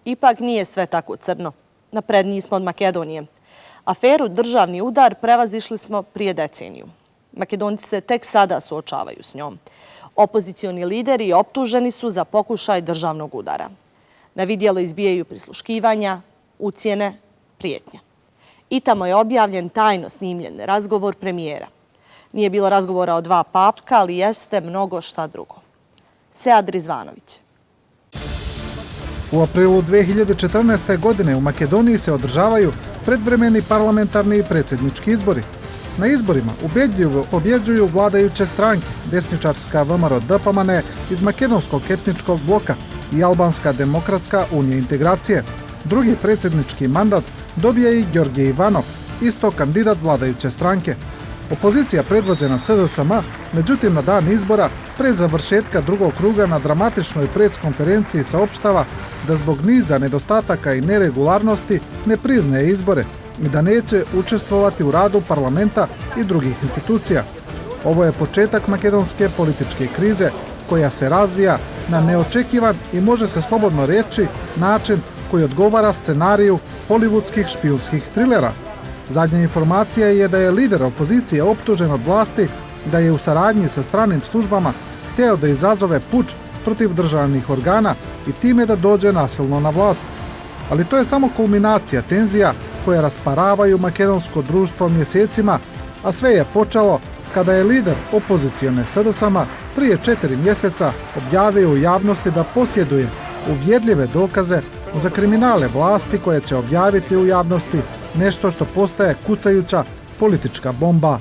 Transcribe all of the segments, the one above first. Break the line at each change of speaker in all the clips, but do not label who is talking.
Ipak nije sve tako crno. Napredniji smo od Makedonije. Aferu državni udar prevazišli smo prije deceniju. Makedonci se tek sada suočavaju s njom. Opozicioni lideri optuženi su za pokušaj državnog udara. Na vidjelo izbijaju prisluškivanja, ucjene, prijetnje. I tamo je objavljen tajno snimljen razgovor premijera. Nije bilo razgovora o dva papka, ali jeste mnogo šta drugo. Sead Rizvanović.
U aprilu 2014. godine u Makedoniji se održavaju predvremeni parlamentarni i predsjednički izbori. Na izborima ubedljivo pobjeđuju vladajuće stranke, desničarska VMRO DPMNE iz makedonskog etničkog bloka i Albanska demokratska unija integracije. Drugi predsjednički mandat dobije i Georgije Ivanov, isto kandidat vladajuće stranke. Opozicija predvođena SDSM, međutim na dan izbora, pre završetka drugog kruga na dramatičnoj pres konferenciji saopštava da zbog niza nedostataka i neregularnosti ne priznaje izbore i da neće učestvovati u radu parlamenta i drugih institucija. Ovo je početak makedonske političke krize koja se razvija na neočekivan i može se slobodno reći način koji odgovara scenariju hollywoodskih špijunskih trilera. Zadnja informacija je da je lider opozicije optužen od vlasti da je u saradnji sa stranim službama hteo da izazove puč protiv državnih organa i time da dođe nasilno na vlast. Ali to je samo kulminacija tenzija koje rasparavaju makedonsko društvo mjesecima, a sve je počelo kada je lider opozicione SDSM prije 4 mjeseca objavio u javnosti da posjeduje uvjerljive dokaze za kriminale vlasti koje će objaviti u javnosti nešto što postaje kucajuća politička bomba.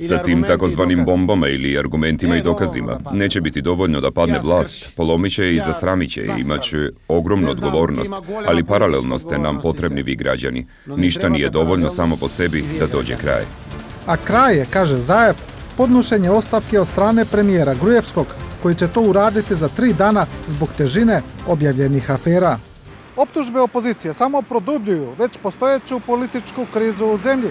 Sa tim takozvanim bombama ili argumentima i dokazima neće biti dovoljno da padne vlast, polomit će i zasramit će i imat će ogromnu odgovornost, ali paralelno ste nam potrebni vi građani. Ništa nije dovoljno samo po sebi da dođe kraj.
A kraj je, kaže Zaev, podnošenje ostavke od strane premijera Grujevskog, koji će to uraditi za 3 dana zbog težine objavljenih afera. Optužbe opozicije samo produbljuju već postojeću političku krizu u zemlji.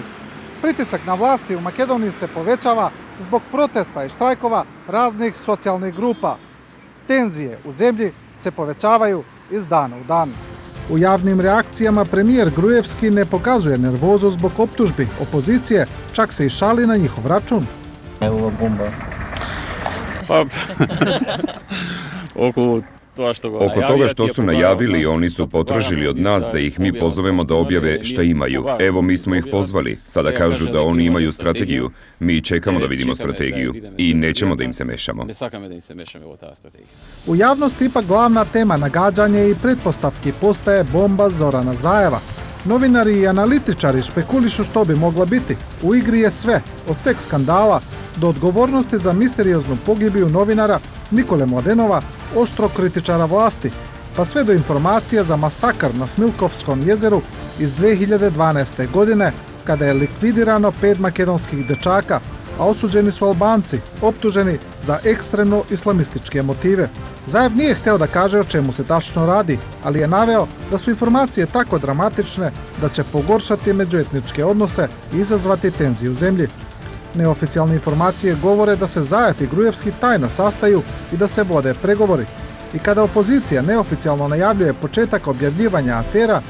Pritisak na vlasti u Makedoniji se povećava zbog protesta i štrajkova raznih socijalnih grupa. Tenzije u zemlji se povećavaju iz dana u dan. U javnim reakcijama premijer Grujevski ne pokazuje nervozu zbog optužbi opozicije, čak se i šali na njihov račun.
Evo bomba.
Pa,
Oko toga što su najavili, oni su potražili od nas da ih mi pozovemo da objave šta imaju. Evo, mi smo ih pozvali. Sada kažu da oni imaju strategiju. Mi čekamo da vidimo strategiju i nećemo da im se mešamo.
U javnosti ipak glavna tema nagađanje i pretpostavki postaje bomba Zorana Zaeva. Novinari i analitičari špekulišu što bi mogla biti. U igri je sve, od seks skandala do odgovornosti za misterioznu pogibiju novinara Nikole Mladenova, oštro kritičara vlasti, pa sve do informacija za masakr na Smilkovskom jezeru iz 2012. godine, kada je likvidirano 5 makedonskih dečaka, a osuđeni su Albanci, optuženi za ekstremno islamističke motive. Zaev nije hteo da kaže o čemu se tačno radi, ali je naveo da su informacije tako dramatične da će pogoršati međuetničke odnose i izazvati tenziju u zemlji. Neoficijalne informacije govore da se Zaev i Grujevski tajno sastaju i da se vode pregovori. I kada opozicija neoficijalno najavljuje početak objavljivanja afera,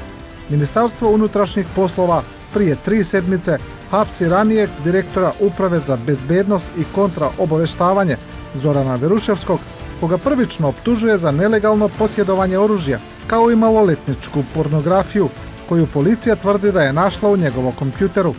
Ministarstvo unutrašnjih poslova prije 3 sedmice hapsi ranijeg direktora Uprave za bezbednost i kontraobaveštavanje Zorana Veruševskog, koga prvično optužuje za nelegalno posjedovanje oružja, kao i maloletničku pornografiju, koju policija tvrdi da je našla u njegovom kompjuteru.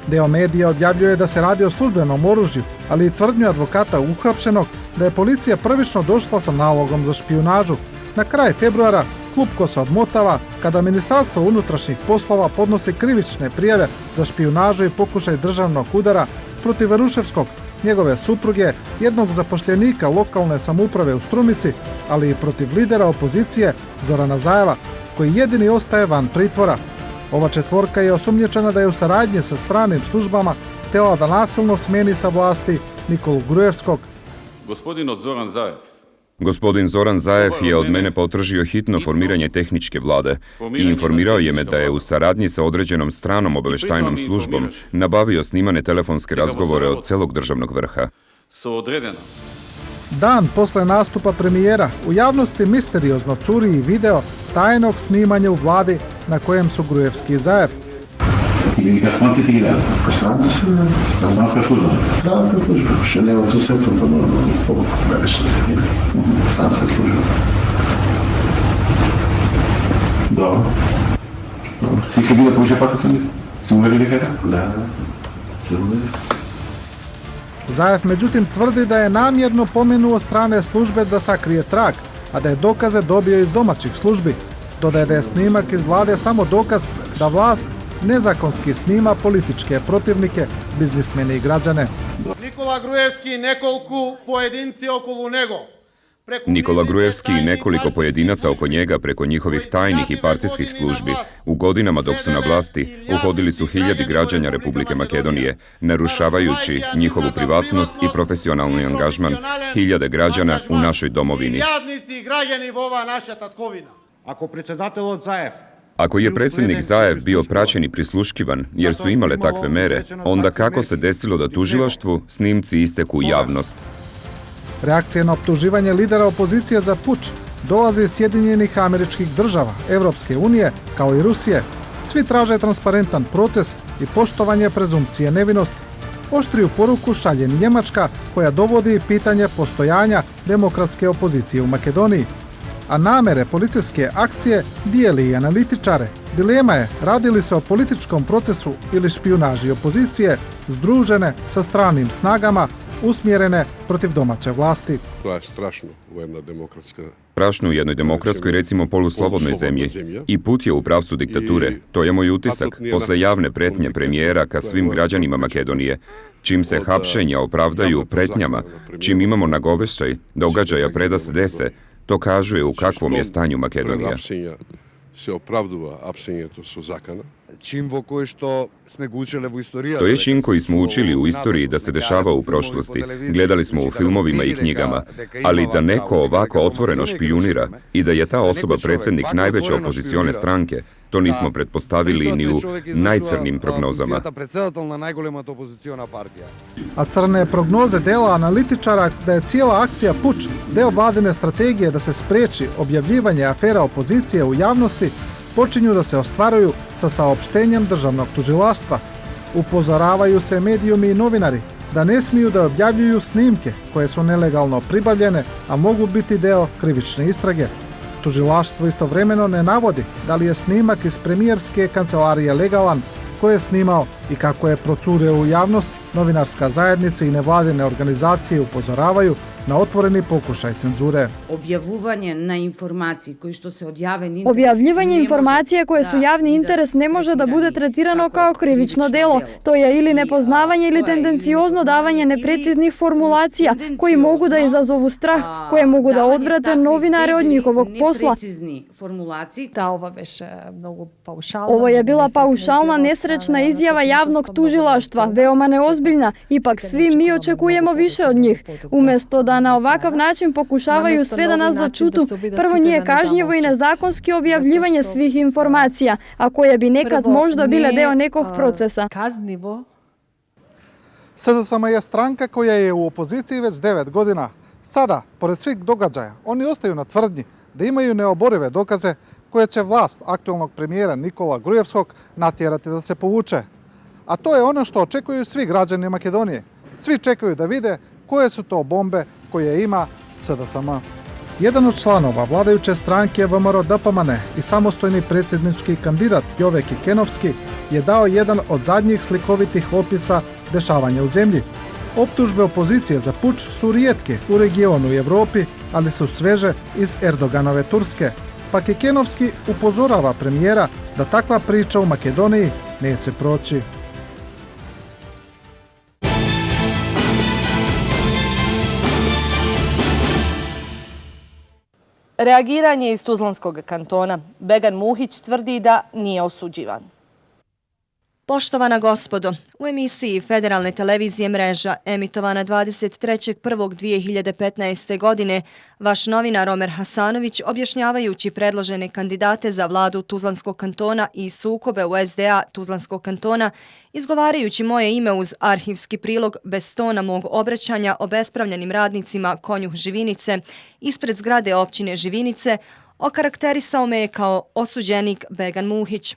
Deo medija objavljuje da se radi o službenom oružju, ali i tvrdnju advokata uhapšenog da je policija prvično došla sa nalogom za špijunažu. Na kraj februara klupko se odmotava kada Ministarstvo unutrašnjih poslova podnosi krivične prijave za špijunažu i pokušaj državnog udara protiv Veruševskog, njegove supruge, jednog zapošljenika lokalne samouprave u Strumici, ali i protiv lidera opozicije Zorana Zaeva, koji jedini ostaje van pritvora. Ova četvorka je osumnjičena da je u saradnji sa stranim službama htjela da nasilno smeni sa vlasti Nikolu Grujevskog.
Gospodin Zoran Zaev je od mene potražio hitno formiranje tehničke vlade i informirao je me da je u saradnji sa određenom stranom obavještajnom službom nabavio snimane telefonske razgovore od celog državnog vrha.
Dan posle nastupa premijera u javnosti misteriozno curi i video tajnog snimanja u vladi na kojem su Gruevski i Zaev. Zaev međutim tvrdi da je namjerno pomenuo strane službe da sakrije trag, a da je dokaze dobio iz domaćih službi. Dodaje da je snimak iz vlade samo dokaz da vlast nezakonski snima političke protivnike, biznismene i građane.
Nikola Gruevski i nekoliko pojedinci okolo njega.
Nikola Gruevski i nekoliko pojedinaca oko njega preko njihovih tajnih i partijskih službi u godinama dok su na vlasti uhodili su hiljadi građana Republike Makedonije, narušavajući njihovu privatnost i profesionalni angažman hiljade građana u našoj domovini. Ako je predsjednik Zaev bio praćen i prisluškivan jer su imale takve mere, onda kako se desilo da tužilaštvu snimci isteku u javnost?
Reakcija na optuživanje lidera opozicije za puč dolazi iz Sjedinjenih Američkih Država, Evropske unije, kao i Rusije. Svi traže transparentan proces i poštovanje prezumpcije nevinosti. Oštriju poruku šalje Njemačka, koja dovodi pitanje postojanja demokratske opozicije u Makedoniji. A namere policijske akcije dijeli i analitičare. Dilema je radi li se o političkom procesu ili špijunaži opozicije združene sa stranim snagama usmjerene protiv domaće vlasti.
To je strašno u jednoj demokratskoj...
Strašno u jednoj demokratskoj, recimo poluslobodnoj zemlji. I put je u pravcu diktature. To je moj utisak posle javne pretnje premijera ka svim građanima Makedonije. Čim se hapšenja opravdaju pretnjama, čim imamo nagoveštaj događaja pre da se dese, to kaže u kakvom je stanju Makedonija.
Se opravdava apsенето со закана.
To je čin koji smo učili u istoriji da se dešava u prošlosti. Gledali smo u filmovima i knjigama, ali da neko ovako otvoreno špijunira i da je ta osoba predsjednik najveće opozicione stranke, to nismo pretpostavili ni u najcrnijim prognozama.
A crne prognoze dela analitičara da je cijela akcija puč deo vladine strategije da se spreči objavljivanje afera opozicije u javnosti počinju da se ostvaruju sa saopštenjem državnog tužilaštva. Upozoravaju se medijumi i novinari da ne smiju da objavljuju snimke koje su nelegalno pribavljene, a mogu biti deo krivične istrage. Tužilaštvo istovremeno ne navodi da li je snimak iz premijerske kancelarije legalan, ko je snimao i kako je procurio u javnost. Novinarska zajednica i nevladine organizacije upozoravaju na otvoreni pokušaj cenzure.
Objavljivanje informacija koje su javni interes ne može da bude tretirano kao krivično delo. To je ili nepoznavanje ili tendenciozno davanje nepreciznih formulacija koji mogu da izazovu strah, koje mogu da odvrate novinare od njihovog posla. Ovo je bila paušalna, nesrećna izjava javnog tužilaštva, veoma neozbiljna. Ipak svi mi očekujemo više od njih. Umjesto da na ovakav način pokušavaju sve da nas začutu, prvo nije kažnjivo i nezakonski objavljivanje svih informacija, a koje bi nekad možda bile deo nekog procesa.
SDSM je stranka koja je u opoziciji već 9 godina. Sada, pored svih događaja, oni ostaju na tvrdnji da imaju neoborive dokaze koje će vlast aktualnog premijera Nikola Gruevskog natjerati da se povuče. A to je ono što očekuju svi građani Makedonije. Svi čekaju da vide koje su to bombe koje ima SDSM. Jedan od članova vladajuće stranke VMRO DPMN i samostojni predsjednički kandidat Jove Kekenovski je dao jedan od zadnjih slikovitih opisa dešavanja u zemlji. Optužbe opozicije za puč su rijetke u regionu i Evropi, ali su sveže iz Erdoganove Turske. Pa Kekenovski upozorava premijera da takva priča u Makedoniji neće proći.
Reagiranje iz Tuzlanskog kantona. Began Muhić tvrdi da nije osuđivan. Poštovana gospodo, u emisiji Federalne televizije Mreža, emitovana 23.1.2015. godine, vaš novinar Omer Hasanović, objašnjavajući predložene kandidate za vladu Tuzlanskog kantona i sukobe u SDA Tuzlanskog kantona, izgovarajući moje ime uz arhivski prilog bez tona mog obraćanja obespravljenim radnicima Konjuh Živinice ispred zgrade općine Živinice, okarakterisao me je kao osuđenik Began Muhić.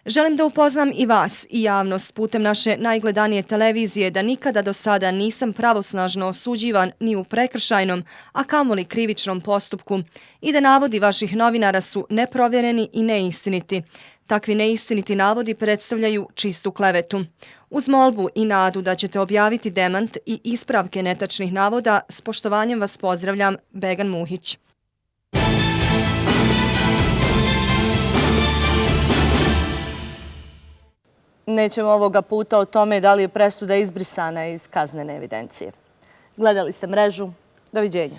Želim da upoznam i vas i javnost putem naše najgledanije televizije da nikada do sada nisam pravosnažno osuđivan ni u prekršajnom, a kamoli krivičnom postupku i da navodi vaših novinara su neprovjereni i neistiniti. Takvi neistiniti navodi predstavljaju čistu klevetu. Uz molbu i nadu da ćete objaviti demant i ispravke netačnih navoda, s poštovanjem vas pozdravljam, Began Muhić. Nećemo ovoga puta o tome da li je presuda izbrisana iz kaznene evidencije. Gledali ste Mrežu. Doviđenja.